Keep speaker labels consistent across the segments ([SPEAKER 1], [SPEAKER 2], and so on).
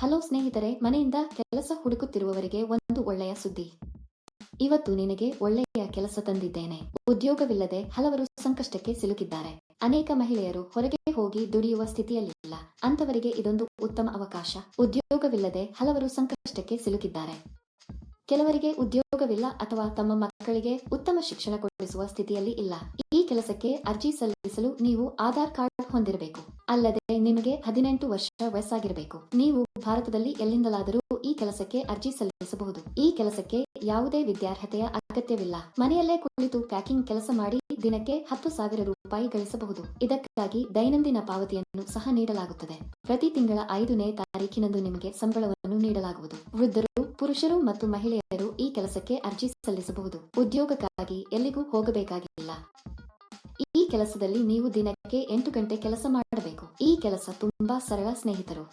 [SPEAKER 1] Hello ಸ್ನೇಹಿತರೆ, ಮನೆಯಿಂದ ಕೆಲಸ ಹುಡುಕುತ್ತಿರುವವರಿಗೆ ಒಂದು ಒಳ್ಳೆಯ ಸುದ್ದಿ. ಇವತ್ತು ನಿನಗೆ ಒಳ್ಳೆಯ ಕೆಲಸ ತಂದಿದ್ದೇನೆ. ಉದ್ಯೋಗವಿಲ್ಲದೆ ಹಲವರು ಸಂಕಷ್ಟಕ್ಕೆ ಸಿಲುಕಿದ್ದಾರೆ. ಅನೇಕ ಮಹಿಳೆಯರು ಹೊರಗೆ ಹೋಗಿ ದುಡಿಯುವ ಸ್ಥಿತಿಯಲ್ಲಿಲ್ಲ. ಅಂತವರಿಗೆ ಇದೊಂದು ಉತ್ತಮ ಅವಕಾಶ. ಉದ್ಯೋಗವಿಲ್ಲದೆ ಹಲವರು ಸಂಕಷ್ಟಕ್ಕೆ ಸಿಲುಕಿದ್ದಾರೆ. ಕೆಲವರಿಗೆ ಉದ್ಯೋಗವಿಲ್ಲ ಅಥವಾ ತಮ್ಮ ಮಕ್ಕಳಿಗೆ ಉತ್ತಮ ಶಿಕ್ಷಣ ಕೊಡಿಸುವ ಸ್ಥಿತಿಯಲ್ಲಿ ಇಲ್ಲ. ಈ ಕೆಲಸಕ್ಕೆ ಅರ್ಜಿ ಸಲ್ಲಿಸಲು ನೀವು ಆಧಾರ್ ಕಾರ್ಡ್ ಹೊಂದಿರಬೇಕು. ಅಲ್ಲದೆ ನಿಮಗೆ 18 ವರ್ಷ ವಯಸ್ಸಾಗಿರಬೇಕು. ನೀವು ಭಾರತದಲ್ಲಿ ಎಲ್ಲಿಂದಲಾದರೂ ಈ ಕೆಲಸಕ್ಕೆ ಅರ್ಜಿ ಸಲ್ಲಿಸಬಹುದು. ಈ ಕೆಲಸಕ್ಕೆ ಯಾವುದೇ ವಿದ್ಯಾರ್ಹತೆಯ ಅಗತ್ಯವಿಲ್ಲ. ಮನೆಯಲ್ಲೇ ಕುಳಿತು ಪ್ಯಾಕಿಂಗ್ ಕೆಲಸ ಮಾಡಿ ದಿನಕ್ಕೆ 10,000 ರೂಪಾಯಿ ಗಳಿಸಬಹುದು. ಇದಕ್ಕಾಗಿ ದೈನಂದಿನ ಪಾವತಿಯನ್ನು ಸಹ ನೀಡಲಾಗುತ್ತದೆ. ಪ್ರತಿ ತಿಂಗಳ 5ನೇ ತಾರೀಖಿನಂದು ನಿಮಗೆ ಸಂಬಳವನ್ನು ನೀಡಲಾಗುವುದು. ವೃದ್ಧರು, ಪುರುಷರು ಮತ್ತು ಮಹಿಳೆಯರು ಈ ಕೆಲಸಕ್ಕೆ ಅರ್ಜಿ ಸಲ್ಲಿಸಬಹುದು. ಉದ್ಯೋಗಕ್ಕಾಗಿ ಎಲ್ಲಿಗೂ ಹೋಗಬೇಕಾಗಿಲ್ಲ. ಈ ಕೆಲಸದಲ್ಲಿ ನೀವು ದಿನಕ್ಕೆ 8 ಗಂಟೆ ಕೆಲಸ ಮಾಡಬೇಕು. ಈ ಕೆಲಸ ತುಂಬಾ ಸರಳ ಸ್ನೇಹಿತರು.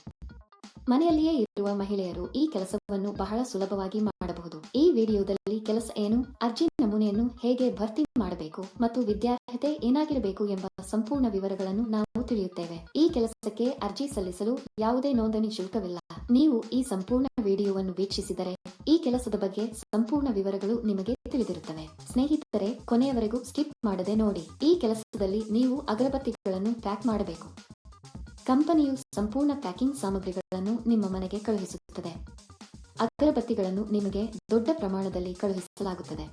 [SPEAKER 1] ಮನೆಯಲ್ಲಿಯೇ ಇರುವ ಮಹಿಳೆಯರು ಈ ಕೆಲಸವನ್ನು ಬಹಳ ಸುಲಭವಾಗಿ ಮಾಡಬಹುದು. ಈ ವಿಡಿಯೋದಲ್ಲಿ ಕೆಲಸ ಏನು, ಅರ್ಜಿ ನಮೂನೆಯನ್ನು ಹೇಗೆ ಭರ್ತಿ ಮಾಡಬೇಕು ಮತ್ತು ವಿದ್ಯಾರ್ಹತೆ ಏನಾಗಿರಬೇಕು ಎಂಬ ಸಂಪೂರ್ಣ ವಿವರಗಳನ್ನು ನಾವು ತಿಳಿಯುತ್ತೇವೆ. ಈ ಕೆಲಸಕ್ಕೆ ಅರ್ಜಿ ಸಲ್ಲಿಸಲು ಯಾವುದೇ ನೋಂದಣಿ ಶುಲ್ಕವಿಲ್ಲ. ನೀವು ಈ ಸಂಪೂರ್ಣ ವಿಡಿಯೋವನ್ನು ವೀಕ್ಷಿಸಿದರೆ ಈ ಕೆಲಸದ ಬಗ್ಗೆ ಸಂಪೂರ್ಣ ವಿವರಗಳು ನಿಮಗೆ ತಿಳಿದಿರುತ್ತವೆ. ಸ್ನೇಹಿತರೆ, ಕೊನೆಯವರೆಗೂ ಸ್ಕಿಪ್ ಮಾಡದೆ ನೋಡಿ. ಈ ಕೆಲಸದಲ್ಲಿ ನೀವು ಅಗರಬತ್ತಿಗಳನ್ನು ಪ್ಯಾಕ್ ಮಾಡಬೇಕು. ಕಂಪನಿಯು ಸಂಪೂರ್ಣ ಪ್ಯಾಕಿಂಗ್ ಸಾಮಗ್ರಿಗಳನ್ನು ನಿಮ್ಮ ಮನೆಗೆ ಕಳುಹಿಸುತ್ತದೆ. ಅಗರಬತ್ತಿಗಳನ್ನು ನಿಮಗೆ ದೊಡ್ಡ ಪ್ರಮಾಣದಲ್ಲಿ ಕಳುಹಿಸಲಾಗುತ್ತದೆ.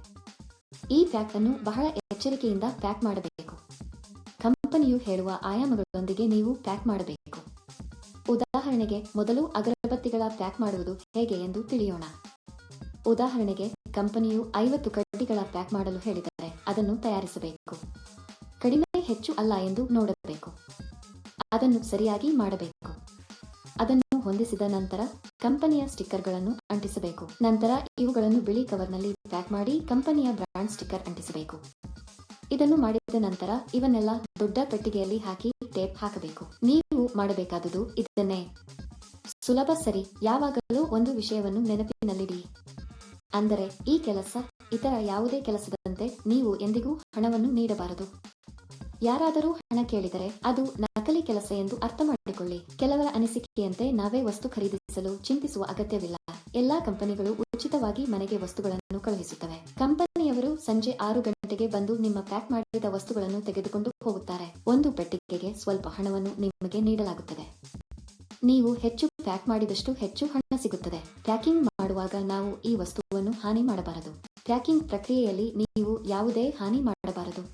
[SPEAKER 1] ಈ ಪ್ಯಾಕ್ ಅನ್ನು ಬಹಳ ಎಚ್ಚರಿಕೆಯಿಂದ ಪ್ಯಾಕ್ ಮಾಡಬೇಕು. ಕಂಪನಿಯು ಹೇಳುವ ಆಯಾಮಗಳೊಂದಿಗೆ ನೀವು ಪ್ಯಾಕ್ ಮಾಡಬೇಕು. ಉದಾಹರಣೆಗೆ, ಮೊದಲು ಅಗರಬತ್ತಿಗಳ ಪ್ಯಾಕ್ ಮಾಡುವುದು ಹೇಗೆ ಎಂದು ತಿಳಿಯೋಣ. ಉದಾಹರಣೆಗೆ, ಕಂಪನಿಯು 50 ಕಡ್ಡಿಗಳ ಪ್ಯಾಕ್ ಮಾಡಲು ಹೇಳಿದರೆ ಅದನ್ನು ತಯಾರಿಸಬೇಕು. ಕಡಿಮೆ ಹೆಚ್ಚು ಅಲ್ಲ ಎಂದು ನೋಡಬೇಕು. ಅದನ್ನು ಸರಿಯಾಗಿ ಮಾಡಬೇಕು. ಅದನ್ನು ಹೊಂದಿಸಿದ ನಂತರ ಕಂಪನಿಯ ಸ್ಟಿಕ್ಕರ್ಗಳನ್ನು ಅಂಟಿಸಬೇಕು. ನಂತರ ಇವುಗಳನ್ನು ಬಿಳಿ ಕವರ್ನಲ್ಲಿ ಪ್ಯಾಕ್ ಮಾಡಿ ಕಂಪನಿಯ ಬ್ರಾಂಡ್ ಸ್ಟಿಕ್ಕರ್ ಅಂಟಿಸಬೇಕು. ಇದನ್ನು ಮಾಡಿದ ನಂತರ ಇವನ್ನೆಲ್ಲ ದೊಡ್ಡ ಪೆಟ್ಟಿಗೆಯಲ್ಲಿ ಹಾಕಿ ಟೇಪ್ ಹಾಕಬೇಕು. ನೀವು ಮಾಡಬೇಕಾದುದು ಇದನ್ನೇ. ಸುಲಭ, ಸರಿ? ಯಾವಾಗಲೂ ಒಂದು ವಿಷಯವನ್ನು ನೆನಪಿನಲ್ಲಿಡಿ. ಅಂದರೆ ಈ ಕೆಲಸ ಇತರ ಯಾವುದೇ ಕೆಲಸದಂತೆ ನೀವು ಎಂದಿಗೂ ಹಣವನ್ನು ನೀಡಬಾರದು. ಯಾರಾದರೂ ಹಣ ಕೇಳಿದರೆ ಅದು ನಕಲಿ ಕೆಲಸ ಎಂದು ಅರ್ಥ ಮಾಡಿಕೊಳ್ಳಿ. ಕೆಲವರ ಅನಿಸಿಕೆಯಂತೆ ನಾವೇ ವಸ್ತು ಖರೀದಿಸಲು ಚಿಂತಿಸುವ ಅಗತ್ಯವಿಲ್ಲ. ಎಲ್ಲಾ ಕಂಪನಿಗಳು ಉಚಿತವಾಗಿ ಮನೆಗೆ ವಸ್ತುಗಳನ್ನು ಕಳುಹಿಸುತ್ತವೆ. ಕಂಪನಿಯವರು ಸಂಜೆ 6 ಗಂಟೆಗೆ ಬಂದು ನಿಮ್ಮ ಪ್ಯಾಕ್ ಮಾಡಿದ ವಸ್ತುಗಳನ್ನು ತೆಗೆದುಕೊಂಡು ಹೋಗುತ್ತಾರೆ. ಒಂದು ಪೆಟ್ಟಿಗೆಗೆ ಸ್ವಲ್ಪ ಹಣವನ್ನು ನಿಮಗೆ ನೀಡಲಾಗುತ್ತದೆ. ನೀವು ಹೆಚ್ಚು ಪ್ಯಾಕ್ ಮಾಡಿದಷ್ಟು ಹೆಚ್ಚು ಹಣ ಸಿಗುತ್ತದೆ. ಪ್ಯಾಕಿಂಗ್ ಮಾಡುವಾಗ ನಾವು ಈ ವಸ್ತುವನ್ನು ಹಾನಿ ಮಾಡಬಾರದು. ಪ್ಯಾಕಿಂಗ್ ಪ್ರಕ್ರಿಯೆಯಲ್ಲಿ ನೀವು ಯಾವುದೇ ಹಾನಿ ಮಾಡಬಾರದು.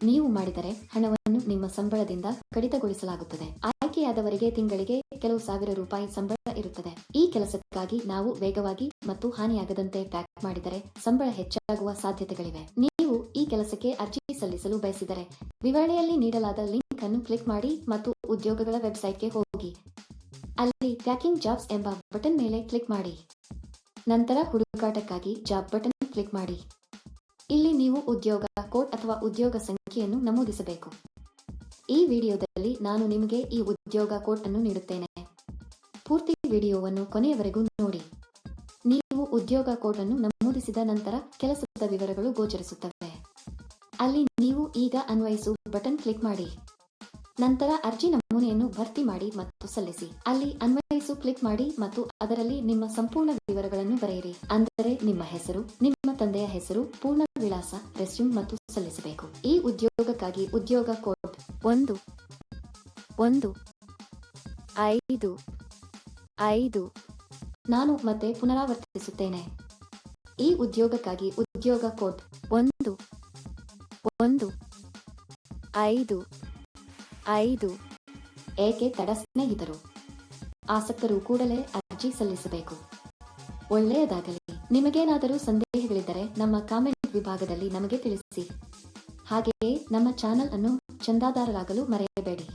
[SPEAKER 1] ನೀವು ಮಾಡಿದರೆ ಹಣವನ್ನು ನಿಮ್ಮ ಸಂಬಳದಿಂದ ಕಡಿತಗೊಳಿಸಲಾಗುತ್ತದೆ. ಆಯ್ಕೆಯಾದವರಿಗೆ ತಿಂಗಳಿಗೆ ಕೆಲವು ಸಾವಿರ ರೂಪಾಯಿ ಸಂಬಳ ಇರುತ್ತದೆ. ಈ ಕೆಲಸಕ್ಕಾಗಿ ನಾವು ವೇಗವಾಗಿ ಮತ್ತು ಹಾನಿಯಾಗದಂತೆ ಪ್ಯಾಕ್ ಮಾಡಿದರೆ ಸಂಬಳ ಹೆಚ್ಚಾಗುವ ಸಾಧ್ಯತೆಗಳಿವೆ. ನೀವು ಈ ಕೆಲಸಕ್ಕೆ ಅರ್ಜಿ ಸಲ್ಲಿಸಲು ಬಯಸಿದರೆ ವಿವರಣೆಯಲ್ಲಿ ನೀಡಲಾದ ಲಿಂಕ್ ಅನ್ನು ಕ್ಲಿಕ್ ಮಾಡಿ ಮತ್ತು ಉದ್ಯೋಗಗಳ ವೆಬ್ಸೈಟ್ಗೆ ಹೋಗಿ. ಅಲ್ಲಿ ಪ್ಯಾಕಿಂಗ್ ಜಾಬ್ಸ್ ಎಂಬ ಬಟನ್ ಮೇಲೆ ಕ್ಲಿಕ್ ಮಾಡಿ. ನಂತರ ಹುಡುಕಾಟಕ್ಕಾಗಿ ಜಾಬ್ ಬಟನ್ ಕ್ಲಿಕ್ ಮಾಡಿ. ಇಲ್ಲಿ ನೀವು ಉದ್ಯೋಗ ಕೋಡ್ ಅಥವಾ ಉದ್ಯೋಗ ಸಂಖ್ಯೆಯನ್ನು ನಮೂದಿಸಬೇಕು. ಈ ವಿಡಿಯೋದಲ್ಲಿ ನಾನು ನಿಮಗೆ ಈ ಉದ್ಯೋಗ ಕೋಡ್ ಅನ್ನು ನೀಡುತ್ತೇನೆ. ಪೂರ್ತಿ ವಿಡಿಯೋವನ್ನು ಕೊನೆಯವರೆಗೂ ನೋಡಿ. ನೀವು ಉದ್ಯೋಗ ಕೋಡ್ ಅನ್ನು ನಮೂದಿಸಿದ ನಂತರ ಕೆಲಸದ ವಿವರಗಳು ಗೋಚರಿಸುತ್ತವೆ. ಅಲ್ಲಿ ನೀವು ಈಗ ಅನ್ವಯಿಸು ಬಟನ್ ಕ್ಲಿಕ್ ಮಾಡಿ. ನಂತರ ಅರ್ಜಿ ನಮೂನೆಯನ್ನು ಭರ್ತಿ ಮಾಡಿ ಮತ್ತು ಸಲ್ಲಿಸಿ. ಅಲ್ಲಿ ಅನ್ವಯಿಸು ಕ್ಲಿಕ್ ಮಾಡಿ ಮತ್ತು ಅದರಲ್ಲಿ ನಿಮ್ಮ ಸಂಪೂರ್ಣ ವಿವರಗಳನ್ನು ಬರೆಯಿರಿ. ಅಂದರೆ ನಿಮ್ಮ ಹೆಸರು, ನಿಮ್ಮ ತಂದೆಯ ಹೆಸರು, ಪೂರ್ಣ ವಿಳಾಸ, ರೆಸ್ಯೂಮ್ ಮತ್ತು ಸಲ್ಲಿಸಬೇಕು. ಈ ಉದ್ಯೋಗಕ್ಕಾಗಿ ಉದ್ಯೋಗ ಕೋಡ್ 11555. ನಾನು ಮತ್ತೆ ಪುನರಾವರ್ತಿಸುತ್ತೇನೆ. ಈ ಉದ್ಯೋಗಕ್ಕಾಗಿ ಉದ್ಯೋಗ ಕೋಡ್ 11555. ಏಕೆ ತಡ ಸ್ನೇಹಿತರು? ಆಸಕ್ತರು ಕೂಡಲೇ ಅರ್ಜಿ ಸಲ್ಲಿಸಬೇಕು. ಒಳ್ಳೆಯದಾಗಲಿ. ನಿಮಗೇನಾದರೂ ಸಂದೇಹಗಳಿದ್ದರೆ ನಮ್ಮ ಕಾಮೆಂಟ್ ವಿಭಾಗದಲ್ಲಿ ನಮಗೆ ತಿಳಿಸಿ. ಹಾಗೆಯೇ ನಮ್ಮ ಚಾನೆಲ್ ಅನ್ನು ಚಂದಾದಾರರಾಗಲು ಮರೆಯಬೇಡಿ.